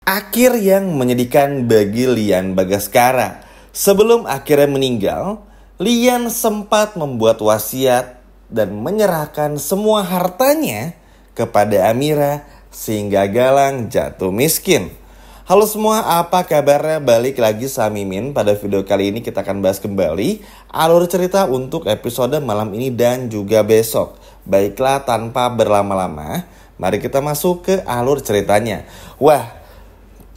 Akhir yang menyedihkan bagi Lian Bagaskara. Sebelum akhirnya meninggal, Lian sempat membuat wasiat dan menyerahkan semua hartanya kepada Amira sehingga Galang jatuh miskin. Halo semua, apa kabarnya? Balik lagi sama Mimin. Pada video kali ini kita akan bahas kembali alur cerita untuk episode malam ini dan juga besok. Baiklah, tanpa berlama-lama, mari kita masuk ke alur ceritanya. Wah,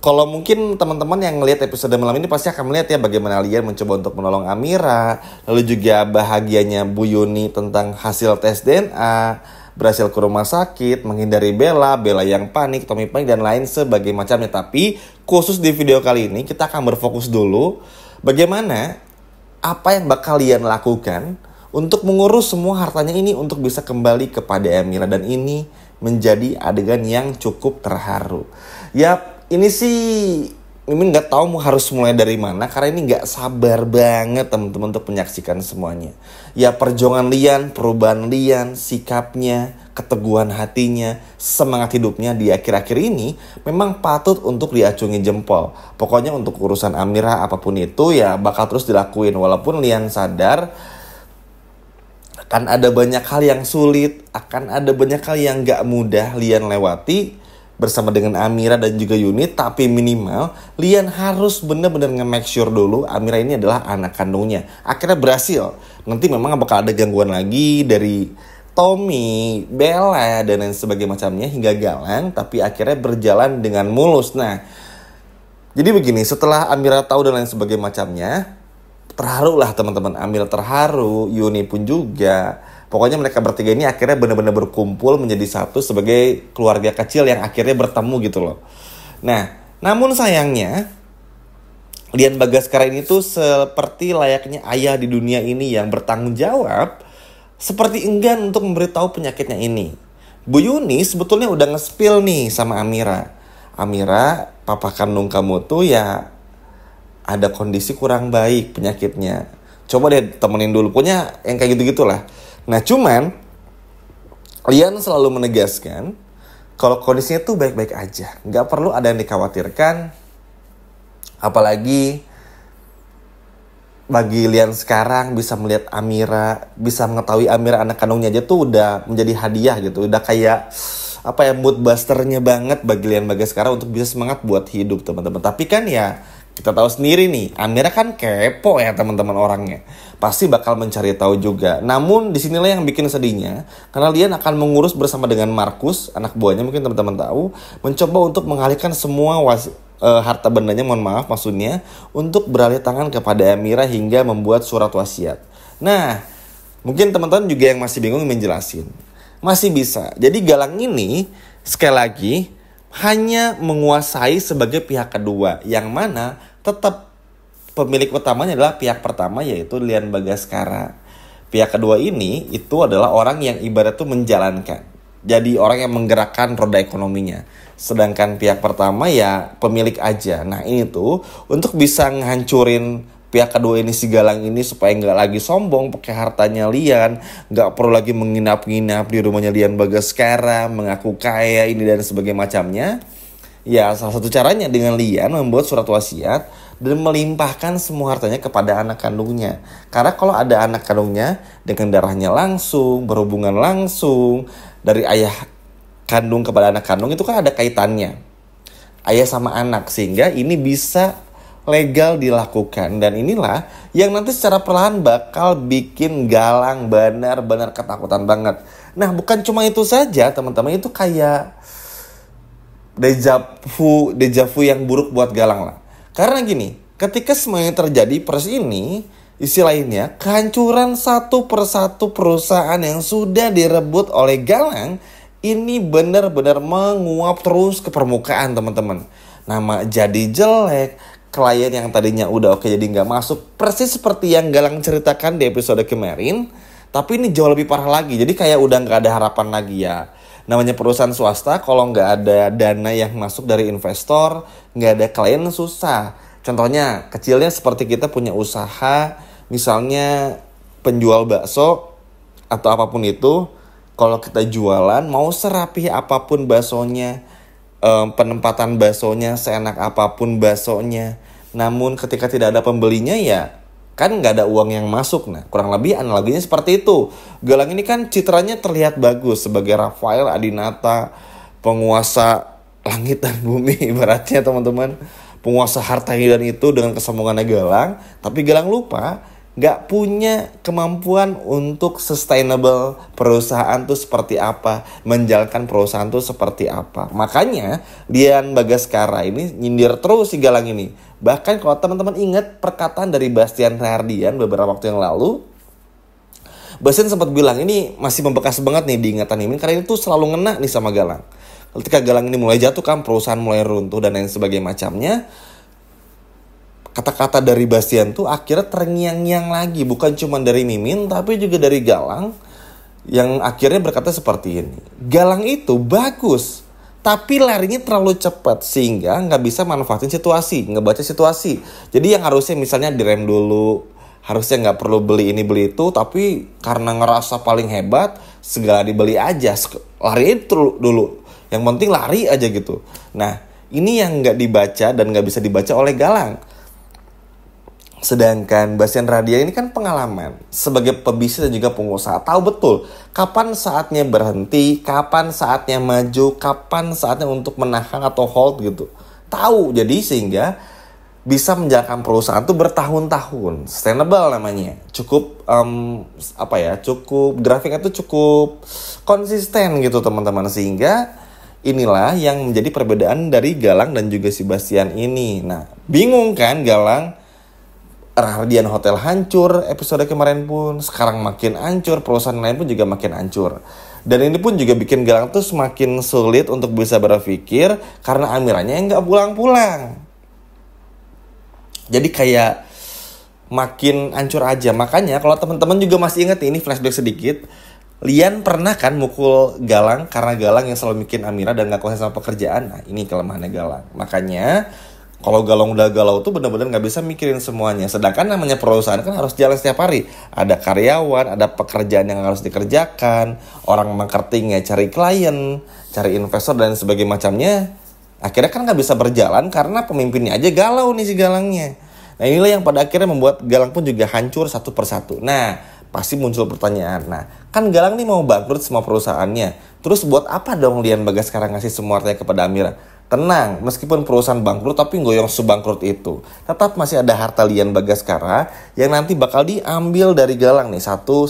kalau mungkin teman-teman yang ngelihat episode malam ini pasti akan melihat ya bagaimana Lian mencoba untuk menolong Amira. Lalu juga bahagianya Bu Yuni tentang hasil tes DNA, berhasil ke rumah sakit, menghindari Bella yang panik, Tommy panik dan lain sebagainya macamnya. Tapi khusus di video kali ini kita akan berfokus dulu bagaimana apa yang bakal Lian lakukan untuk mengurus semua hartanya ini untuk bisa kembali kepada Amira. Dan ini menjadi adegan yang cukup terharu. Yap, ini sih Mimin gak tahu harus mulai dari mana karena ini gak sabar banget teman-teman untuk menyaksikan semuanya. Ya, perjuangan Lian, perubahan Lian, sikapnya, keteguhan hatinya, semangat hidupnya di akhir-akhir ini memang patut untuk diacungi jempol. Pokoknya untuk urusan Amira apapun itu ya bakal terus dilakuin. Walaupun Lian sadar akan ada banyak hal yang sulit, akan ada banyak hal yang gak mudah Lian lewati bersama dengan Amira dan juga Yuni, tapi minimal Lian harus benar-benar nge-make sure dulu Amira ini adalah anak kandungnya. Akhirnya berhasil. Nanti memang bakal ada gangguan lagi dari Tommy, Bella dan lain sebagainya macamnya hingga Galang, tapi akhirnya berjalan dengan mulus. Nah, jadi begini, setelah Amira tahu dan lain sebagainya macamnya, terharu lah teman-teman. Amira terharu, Yuni pun juga. Pokoknya mereka bertiga ini akhirnya benar-benar berkumpul menjadi satu sebagai keluarga kecil yang akhirnya bertemu gitu loh. Nah, namun sayangnya Lian Bagaskara ini tuh seperti layaknya ayah di dunia ini yang bertanggung jawab, seperti enggan untuk memberitahu penyakitnya ini. Bu Yuni sebetulnya udah nge-spill nih sama Amira. Amira, papa kandung kamu tuh ya ada kondisi kurang baik penyakitnya. Coba deh temenin dulu. Pokoknya yang kayak gitu-gitulah. Nah, cuman Lian selalu menegaskan kalau kondisinya tuh baik-baik aja, nggak perlu ada yang dikhawatirkan. Apalagi bagi Lian sekarang bisa melihat Amira, bisa mengetahui Amira anak kandungnya aja tuh udah menjadi hadiah gitu. Udah kayak apa ya, mood busternya banget bagi Lian Bagaskara untuk bisa semangat buat hidup teman-teman. Tapi kan ya kita tahu sendiri nih, Amira kan kepo ya teman-teman orangnya. Pasti bakal mencari tahu juga. Namun disinilah yang bikin sedihnya, karena Lian akan mengurus bersama dengan Markus, anak buahnya mungkin teman-teman tahu, mencoba untuk mengalihkan semua harta bendanya, mohon maaf maksudnya, untuk beralih tangan kepada Amira hingga membuat surat wasiat. Nah, mungkin teman-teman juga yang masih bingung menjelasin. Masih bisa. Jadi Galang ini sekali lagi hanya menguasai sebagai pihak kedua, yang mana tetap pemilik utamanya adalah pihak pertama yaitu Lian Bagaskara. Pihak kedua ini itu adalah orang yang ibarat tuh menjalankan. Jadi orang yang menggerakkan roda ekonominya. Sedangkan pihak pertama ya pemilik aja. Nah, ini tuh untuk bisa ngehancurin pihak kedua ini, si Galang ini, supaya nggak lagi sombong pakai hartanya Lian, nggak perlu lagi menginap-nginap di rumahnya Lian Bagaskara, mengaku kaya ini dan sebagainya macamnya. Ya, salah satu caranya dengan Lian membuat surat wasiat dan melimpahkan semua hartanya kepada anak kandungnya. Karena kalau ada anak kandungnya dengan darahnya langsung, berhubungan langsung dari ayah kandung kepada anak kandung, itu kan ada kaitannya ayah sama anak, sehingga ini bisa legal dilakukan. Dan inilah yang nanti secara perlahan bakal bikin Galang benar-benar ketakutan banget. Nah, bukan cuma itu saja teman-teman, itu kayak deja vu yang buruk buat Galang lah. Karena gini, ketika semuanya terjadi persis ini, isi lainnya kehancuran satu persatu perusahaan yang sudah direbut oleh Galang ini benar-benar menguap terus ke permukaan teman-teman. Nama jadi jelek, klien yang tadinya udah oke jadi nggak masuk, persis seperti yang Galang ceritakan di episode kemarin. Tapi ini jauh lebih parah lagi, jadi kayak udah nggak ada harapan lagi ya. Namanya perusahaan swasta, kalau nggak ada dana yang masuk dari investor, nggak ada klien susah. Contohnya kecilnya seperti kita punya usaha, misalnya penjual bakso atau apapun itu. Kalau kita jualan, mau serapih apapun baksonya, penempatan baksonya seenak apapun baksonya. Namun ketika tidak ada pembelinya ya kan nggak ada uang yang masuk. Nah, kurang lebih analoginya seperti itu. Galang ini kan citranya terlihat bagus sebagai Rafael Adinata, penguasa langit dan bumi ibaratnya teman-teman. Penguasa harta dan itu dengan kesombongannya Galang. Tapi Galang lupa nggak punya kemampuan untuk sustainable perusahaan tuh seperti apa, menjalankan perusahaan tuh seperti apa. Makanya Dian Bagaskara ini nyindir terus si Galang ini. Bahkan kalau teman-teman ingat perkataan dari Bastian Rahardian beberapa waktu yang lalu, Bastian sempat bilang ini masih membekas banget nih diingatan Mimin karena ini tuh selalu ngena nih sama Galang. Ketika Galang ini mulai jatuh kan, perusahaan mulai runtuh dan lain sebagainya macamnya, kata-kata dari Bastian tuh akhirnya terngiang-ngiang lagi. Bukan cuma dari Mimin tapi juga dari Galang, yang akhirnya berkata seperti ini. Galang itu bagus tapi larinya terlalu cepat sehingga nggak bisa manfaatin situasi, ngebaca situasi. Jadi yang harusnya misalnya direm dulu, harusnya nggak perlu beli ini beli itu, tapi karena ngerasa paling hebat segala dibeli aja, lari itu dulu. Yang penting lari aja gitu. Nah ini yang nggak dibaca dan nggak bisa dibaca oleh Galang. Sedangkan Bastian Rahardian ini kan pengalaman sebagai pebisnis dan juga pengusaha, tahu betul kapan saatnya berhenti, kapan saatnya maju, kapan saatnya untuk menahan atau hold gitu. Tahu, jadi sehingga bisa menjalankan perusahaan tuh bertahun-tahun, sustainable namanya. Cukup cukup grafiknya tuh cukup konsisten gitu teman-teman, sehingga inilah yang menjadi perbedaan dari Galang dan juga si Bastian ini. Nah, bingung kan Galang? Rahardian hotel hancur episode kemarin pun, sekarang makin hancur, perusahaan lain pun juga makin hancur. Dan ini pun juga bikin Galang tuh semakin sulit untuk bisa berpikir karena Amiranya yang gak pulang-pulang. Jadi kayak makin hancur aja. Makanya kalau teman-teman juga masih ingat ini flashback sedikit, Lian pernah kan mukul Galang karena Galang yang selalu bikin Amira dan gak konsen sama pekerjaan. Nah ini kelemahannya Galang. Makanya kalau Galang udah galau tuh benar-benar nggak bisa mikirin semuanya. Sedangkan namanya perusahaan kan harus jalan setiap hari. Ada karyawan, ada pekerjaan yang harus dikerjakan, orang marketingnya cari klien, cari investor dan sebagainya macamnya. Akhirnya kan nggak bisa berjalan karena pemimpinnya aja galau nih si Galangnya. Nah inilah yang pada akhirnya membuat Galang pun juga hancur satu persatu. Nah pasti muncul pertanyaan. Nah kan Galang nih mau bangkrut semua perusahaannya. Terus buat apa dong Lian Bagaskara ngasih semua hartanya kepada Amira? Tenang, meskipun perusahaan bangkrut tapi nggak yang sebangkrut itu. Tetap masih ada harta Lian Bagaskara yang nanti bakal diambil dari Galang nih. Satu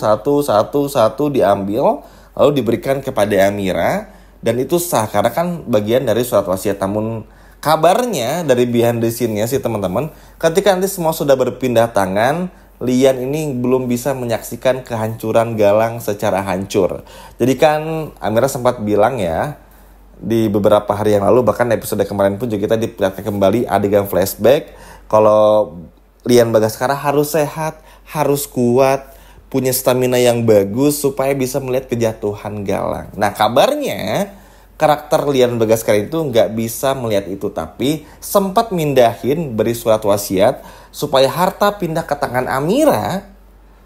diambil, lalu diberikan kepada Amira. Dan itu sah, karena kan bagian dari surat wasiat. Namun kabarnya dari behind the scene-nya sih teman-teman, ketika nanti semua sudah berpindah tangan, Lian ini belum bisa menyaksikan kehancuran Galang secara hancur. Jadi kan Amira sempat bilang ya, di beberapa hari yang lalu, bahkan episode kemarin pun juga kita diperlihatkan kembali adegan flashback kalau Lian Bagaskara harus sehat, harus kuat, punya stamina yang bagus supaya bisa melihat kejatuhan Galang. Nah kabarnya karakter Lian Bagaskara itu nggak bisa melihat itu, tapi sempat mindahin beri surat wasiat supaya harta pindah ke tangan Amira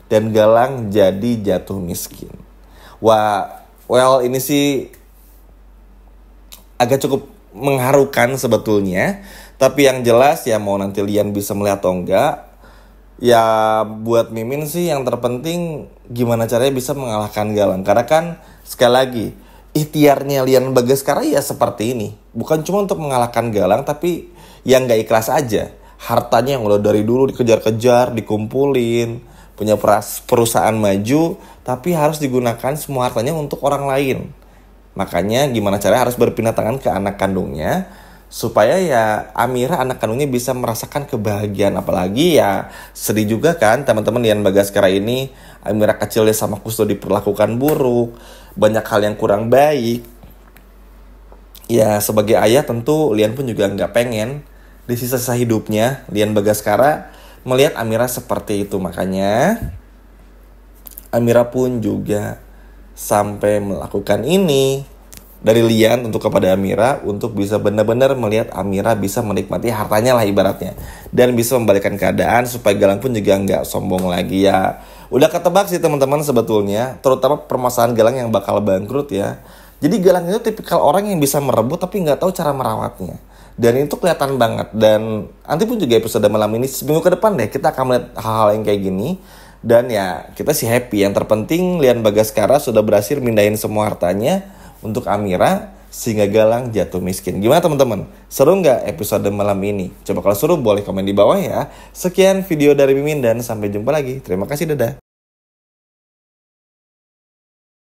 dan Galang jadi jatuh miskin. Ini sih agak cukup mengharukan sebetulnya. Tapi yang jelas ya mau nanti Lian bisa melihat atau enggak, ya buat Mimin sih yang terpenting gimana caranya bisa mengalahkan Galang. Karena kan sekali lagi ikhtiarnya Lian Bagaskara ya seperti ini. Bukan cuma untuk mengalahkan Galang, tapi yang gak ikhlas aja. Hartanya yang udah dari dulu dikejar-kejar, dikumpulin, punya perusahaan maju, tapi harus digunakan semua hartanya untuk orang lain. Makanya gimana caranya harus berpindah tangan ke anak kandungnya supaya ya Amira anak kandungnya bisa merasakan kebahagiaan. Apalagi ya sedih juga kan teman-teman Lian Bagaskara ini, Amira kecilnya sama Kusto diperlakukan buruk, banyak hal yang kurang baik. Ya sebagai ayah tentu Lian pun juga gak pengen di sisa-sisa hidupnya Lian Bagaskara melihat Amira seperti itu. Makanya Amira pun juga sampai melakukan ini dari Lian untuk kepada Amira untuk bisa benar-benar melihat Amira bisa menikmati hartanya lah ibaratnya, dan bisa membalikkan keadaan supaya Galang pun juga nggak sombong lagi. Ya udah ketebak sih teman-teman sebetulnya, terutama permasalahan Galang yang bakal bangkrut ya. Jadi Galang itu tipikal orang yang bisa merebut tapi nggak tahu cara merawatnya. Dan itu kelihatan banget. Dan nanti pun juga episode malam ini, seminggu ke depan deh, kita akan melihat hal-hal yang kayak gini. Dan ya kita sih happy. Yang terpenting Lian Bagaskara sudah berhasil mindahin semua hartanya untuk Amira, sehingga Galang jatuh miskin. Gimana teman-teman? Seru nggak episode malam ini? Coba kalau seru boleh komen di bawah ya. Sekian video dari Mimin dan sampai jumpa lagi. Terima kasih, dadah.